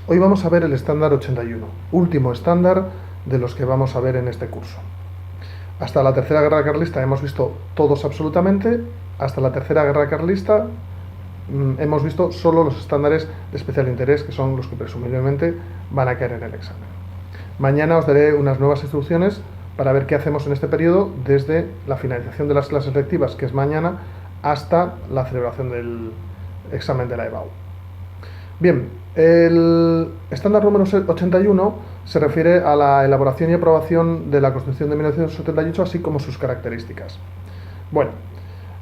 Hoy vamos a ver el estándar 81, último estándar de los que vamos a ver en este curso. Hasta la Tercera Guerra Carlista hemos visto todos absolutamente, hasta la Tercera Guerra Carlista hemos visto solo los estándares de especial interés, que son los que presumiblemente van a caer en el examen. Mañana os daré unas nuevas instrucciones para ver qué hacemos en este periodo desde la finalización de las clases lectivas, que es mañana, hasta la celebración del examen de la EBAU. Bien, el estándar número 81 se refiere a la elaboración y aprobación de la Constitución de 1978, así como sus características. Bueno,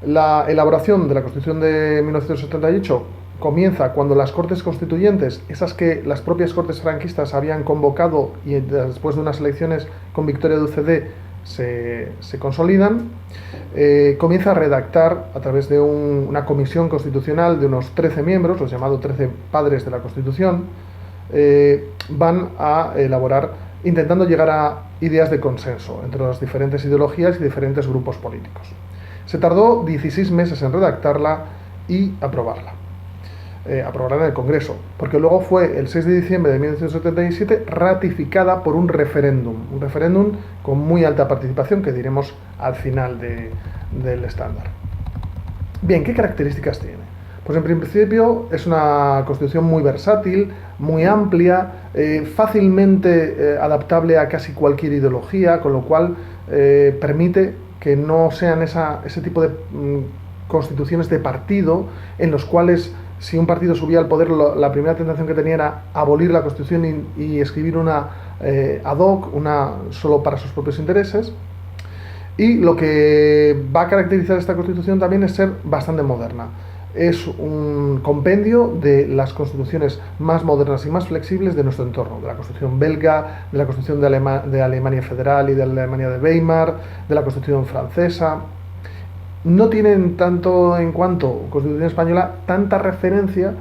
la elaboración de la Constitución de 1978 comienza cuando las Cortes Constituyentes, esas que las propias Cortes franquistas habían convocado y después de unas elecciones con victoria de UCD se consolidan, comienza a redactar a través de una comisión constitucional de unos 13 miembros, los llamados 13 padres de la Constitución, van a elaborar, intentando llegar a ideas de consenso entre las diferentes ideologías y diferentes grupos políticos. Se tardó 16 meses en redactarla y aprobarla en el Congreso, porque luego fue el 6 de diciembre de 1977 ratificada por un referéndum con muy alta participación, que diremos al final del estándar. Bien, ¿qué características tiene? Pues en principio es una Constitución muy versátil, muy amplia, fácilmente adaptable a casi cualquier ideología, con lo cual permite que no sean ese tipo de constituciones de partido en los cuales, si un partido subía al poder, la primera tentación que tenía era abolir la Constitución y escribir una ad hoc, una solo para sus propios intereses. Y lo que va a caracterizar esta Constitución también es ser bastante moderna. Es un compendio de las constituciones más modernas y más flexibles de nuestro entorno, de la Constitución belga, de la Constitución de Alemania Federal y de la Alemania de Weimar, de la Constitución francesa. No tienen tanto en cuanto Constitución española tanta referencia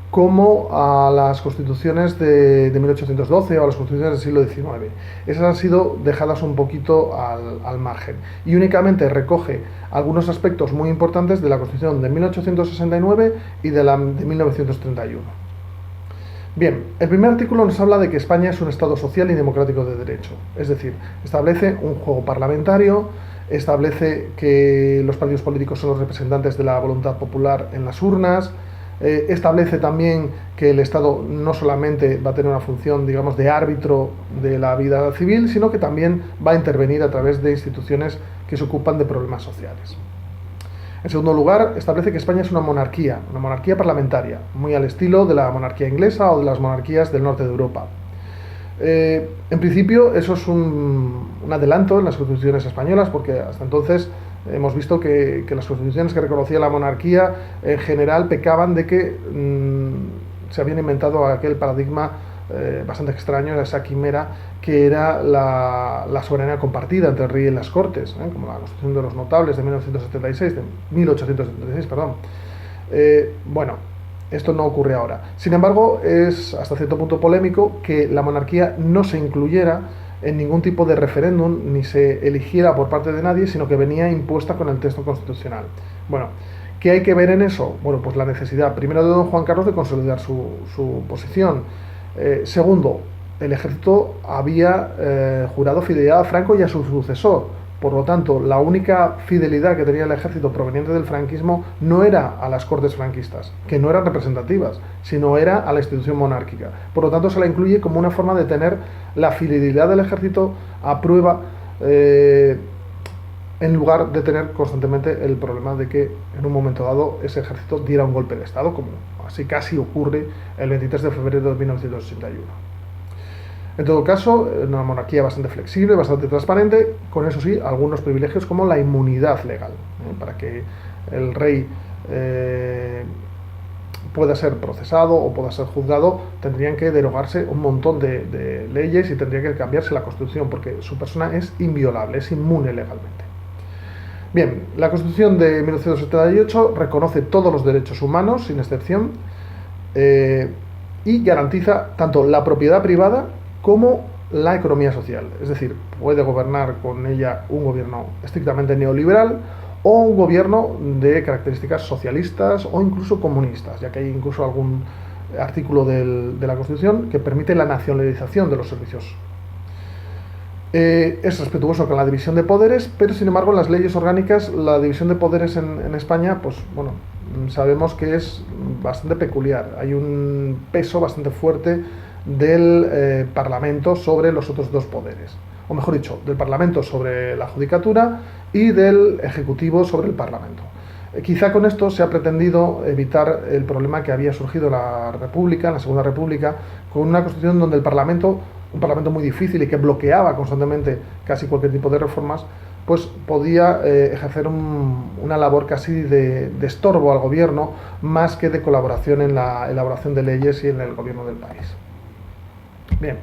como a las constituciones de 1812 o a las constituciones del siglo XIX. Esas han sido dejadas un poquito al margen y únicamente recoge algunos aspectos muy importantes de la Constitución de 1869 y de 1931. Bien, el primer artículo nos habla de que España es un Estado social y democrático de derecho, es decir, establece un juego parlamentario, establece que los partidos políticos son los representantes de la voluntad popular en las urnas, establece también que el Estado no solamente va a tener una función, digamos, de árbitro de la vida civil, sino que también va a intervenir a través de instituciones que se ocupan de problemas sociales. En segundo lugar, establece que España es una monarquía parlamentaria, muy al estilo de la monarquía inglesa o de las monarquías del norte de Europa. En principio, eso es un adelanto en las constituciones españolas, porque hasta entonces hemos visto que las constituciones que reconocía la monarquía en general pecaban de que se habían inventado aquel paradigma bastante extraño, esa quimera que era la soberanía compartida entre el rey y las cortes, como la Constitución de los Notables de 1876, perdón. Bueno, esto no ocurre ahora. Sin embargo, es hasta cierto punto polémico que la monarquía no se incluyera en ningún tipo de referéndum ni se eligiera por parte de nadie, sino que venía impuesta con el texto constitucional. Bueno, ¿qué hay que ver en eso? Bueno, pues la necesidad, primero, de don Juan Carlos de consolidar su posición. Segundo, el ejército había jurado fidelidad a Franco y a su sucesor. Por lo tanto, la única fidelidad que tenía el ejército proveniente del franquismo no era a las cortes franquistas, que no eran representativas, sino era a la institución monárquica. Por lo tanto, se la incluye como una forma de tener la fidelidad del ejército a prueba, en lugar de tener constantemente el problema de que en un momento dado ese ejército diera un golpe de Estado, como así casi ocurre el 23 de febrero de 1981. En todo caso, una monarquía bastante flexible, bastante transparente, con eso sí, algunos privilegios como la inmunidad legal, para que el rey pueda ser procesado o pueda ser juzgado, tendrían que derogarse un montón de leyes y tendría que cambiarse la Constitución, porque su persona es inviolable, es inmune legalmente. Bien, la Constitución de 1978 reconoce todos los derechos humanos, sin excepción, y garantiza tanto la propiedad privada como la economía social. Es decir, puede gobernar con ella un gobierno estrictamente neoliberal o un gobierno de características socialistas o incluso comunistas, ya que hay incluso algún artículo de la Constitución que permite la nacionalización de los servicios. Es respetuoso con la división de poderes, pero sin embargo en las leyes orgánicas la división de poderes en España, pues bueno, sabemos que es bastante peculiar. Hay un peso bastante fuerte del Parlamento sobre los otros dos poderes, o mejor dicho, del Parlamento sobre la Judicatura y del Ejecutivo sobre el Parlamento. Quizá con esto se ha pretendido evitar el problema que había surgido en la República, en la Segunda República, con una Constitución donde el Parlamento, un Parlamento muy difícil y que bloqueaba constantemente casi cualquier tipo de reformas, pues podía ejercer una labor casi de estorbo al gobierno, más que de colaboración en la elaboración de leyes y en el gobierno del país. Bien,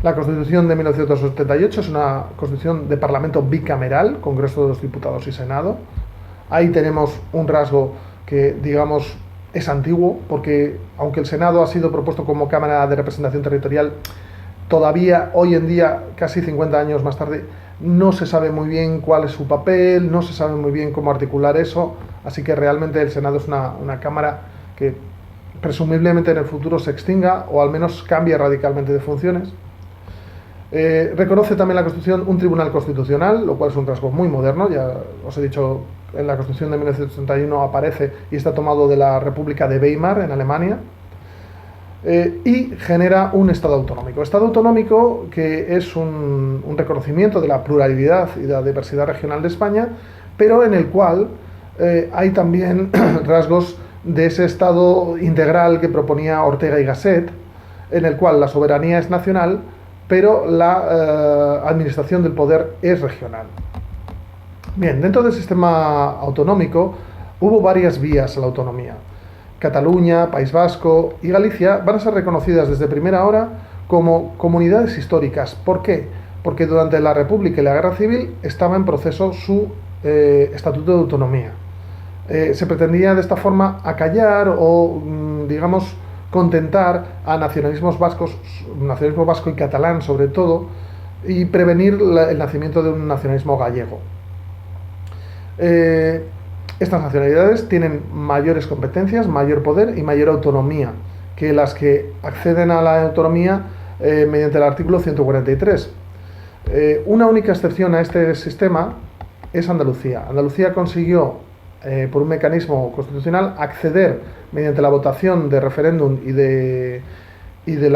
la Constitución de 1978 es una Constitución de Parlamento bicameral, Congreso de los Diputados y Senado. Ahí tenemos un rasgo que, digamos, es antiguo, porque aunque el Senado ha sido propuesto como Cámara de Representación Territorial, todavía hoy en día, casi 50 años más tarde, no se sabe muy bien cuál es su papel, no se sabe muy bien cómo articular eso, así que realmente el Senado es una Cámara que presumiblemente en el futuro se extinga o al menos cambie radicalmente de funciones. Reconoce también la Constitución un tribunal constitucional, lo cual es un rasgo muy moderno. Ya os he dicho, en la Constitución de 1961 aparece y está tomado de la República de Weimar en Alemania. Y genera un Estado autonómico. Estado autonómico que es un reconocimiento de la pluralidad y de la diversidad regional de España, pero en el cual hay también rasgos de ese Estado integral que proponía Ortega y Gasset, en el cual la soberanía es nacional, pero la administración del poder es regional. Bien, dentro del sistema autonómico hubo varias vías a la autonomía. Cataluña, País Vasco y Galicia van a ser reconocidas desde primera hora como comunidades históricas. ¿Por qué? Porque durante la República y la Guerra Civil estaba en proceso su estatuto de autonomía. Se pretendía de esta forma acallar o, digamos, contentar a nacionalismos vascos, nacionalismo vasco y catalán sobre todo, y prevenir el nacimiento de un nacionalismo gallego. Estas nacionalidades tienen mayores competencias, mayor poder y mayor autonomía que las que acceden a la autonomía mediante el artículo 143. Una única excepción a este sistema es Andalucía. Andalucía consiguió, por un mecanismo constitucional, acceder mediante la votación de referéndum y de